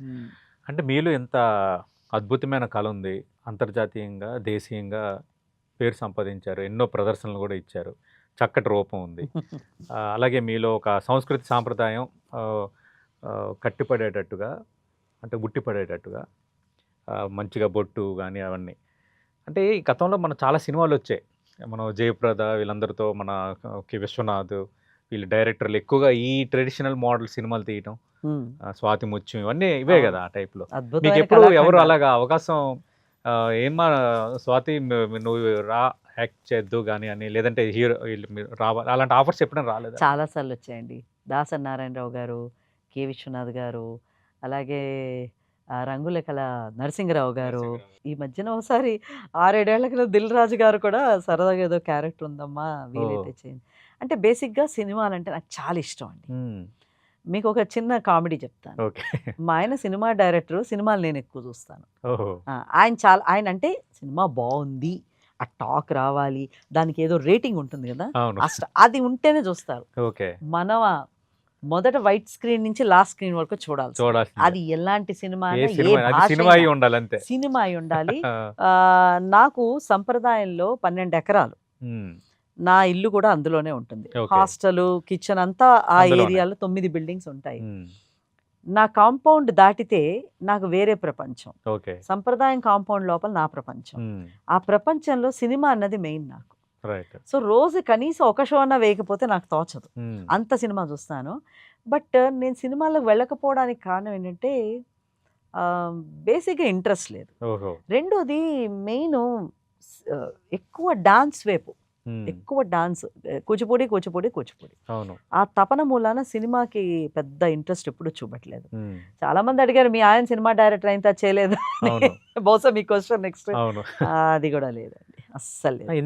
హ్మ్. అంటే మీలో ఎంత అద్భుతమైన కళ ఉంది. అంతర్జాతీయంగా, దేశీయంగా పేరు సంపాదించారు. ఎన్నో ప్రదర్శనలు గూడా ఇచ్చారు. చక్కటి రూపం ఉంది. అలాగే మీలో ఒక సంస్కృతి సాంప్రదాయం ఆహ్, ఆహ్, కట్టిపడేటట్టుగా అంటే ఉట్టిపడేటట్టుగా మంచిగా బొట్టు గాని అవన్నీ. అంటే ఈ గతంలో మన చాలా సినిమాలొచ్చాయి. మనం 'జయప్రద' వీళ్ళందరితో మన కె. విశ్వనాథ్ వీళ్ళు డైరెక్టర్లు ఎక్కువగా ఈ ట్రెడిషనల్ మోడల్ సినిమాలు తీయటం. హ్మ్. 'స్వాతి ముత్యం' ఇవన్నీ ఇవే అవును. గదా! ఆ టైప్‌లో. అద్భుతమైన మీకెప్పుడు ఎవరు కళాఖండాలు. అలాగా అవకాశం ఏమ్మా స్వాతి నువ్వు రా యాక్ట్ చేద్దువు గాని అని లేదంటే హీరో ఈళ్ళు మీరు అలాంటి ఆఫర్స్ ఎప్పుడైనా రాలేదా? చాలా సార్లొచ్చాయండి. దాసరి నారాయణరావు గారు, కె. విశ్వనాథ్ గారు, అలాగే రంగుల కళ నరసింహరావు గారు. ఈ మధ్యన ఒకసారి 6, 7 ఏళ్ల క్రితం 'దిల్ రాజు' గారు కూడా సరదాగా ఏదో క్యారెక్టర్ ఉందమ్మా ఓహ్! వీలైతే చేయండి. అంటే బేసిక్‌గా సినిమాలంటే నాకు చాలా ఇష్టం అండి. హ్మ్. మీకొక చిన్న కామెడీ చెప్తాను. ఓకే. మా ఆయన సినిమా డైరెక్టరు. సినిమాలు నేనెక్కువ చూస్తాను. ఓహో! ఆయనంటే సినిమా బావుంది. ఆ టాక్ రావాలి. దానికేదో రేటింగ్ ఉంటుంది గదా! అవును. అది ఉంటేనే చూస్తారు. ఓకే. మనం మొదట వైట్ స్క్రీన్ నుంచి లాస్ట్ స్క్రీన్ వరకు చూడాల్సిందే. చూడాల్సిందే. అది ఎలాంటి సినిమా ఏ అయినా, ఏ సినిమా అది భాష సినిమా అయినా. అయ్యి ఉండాలంతే. సినిమా అయ్యుండాలి. ఆ! నాకు సంప్రదాయంలో 12 ఎకరాలు. హ్మ్. నా ఇల్లు కూడా అందులోనే ఉంటుంది. ఓకే. హాస్టలు, కిచెన్ అంతా ఆ అందులోనే. ఏరియాలో 9 బిల్డింగ్స్ ఉంటాయి. హ్మ్. నా కాంపౌండ్ దాటితే నాకు వేరే ప్రపంచం. ఓకే. సంప్రదాయం కాంపౌండ్ లోపల నా ప్రపంచం. హ్మ్. ఆ ప్రపంచంలో సినిమా అన్నది మెయిన్ నాకు. రైట్. సో, రోజు కనీసం ఒక షో అన్నా వేయకపోతే నాకు తోచదు. హ్మ్. అంత సినిమా చూస్తాను. బట్ నేను సినిమాలకు వెళ్ళకపోవడానికి కారణం ఏంటంటే బేసిక్‌గా ఇంట్రెస్ట్ లేదు. ఓహో! రెండోది మెయిను ఎక్కువ డాన్స్ వైపు. హ్మ్. ఎక్కువ డాన్స్. కూచిపూడి, కూచిపూడి, కూచిపూడి. అవును. ఆ తపన మూలాన సినిమాకి పెద్ద ఇంట్రెస్ట్ ఎప్పుడు చూపట్లేదు. హ్మ్. చాలామంది అడిగారు, "మీ ఆయన సినిమా డైరెక్టర్ అయింత చేయలేదా?" అని. అవును. బహుశా మీ క్వెషన్ నెక్స్ట్ అవును. అది గూడా లేదండి. అస్సలు లేదు. ఎందుకు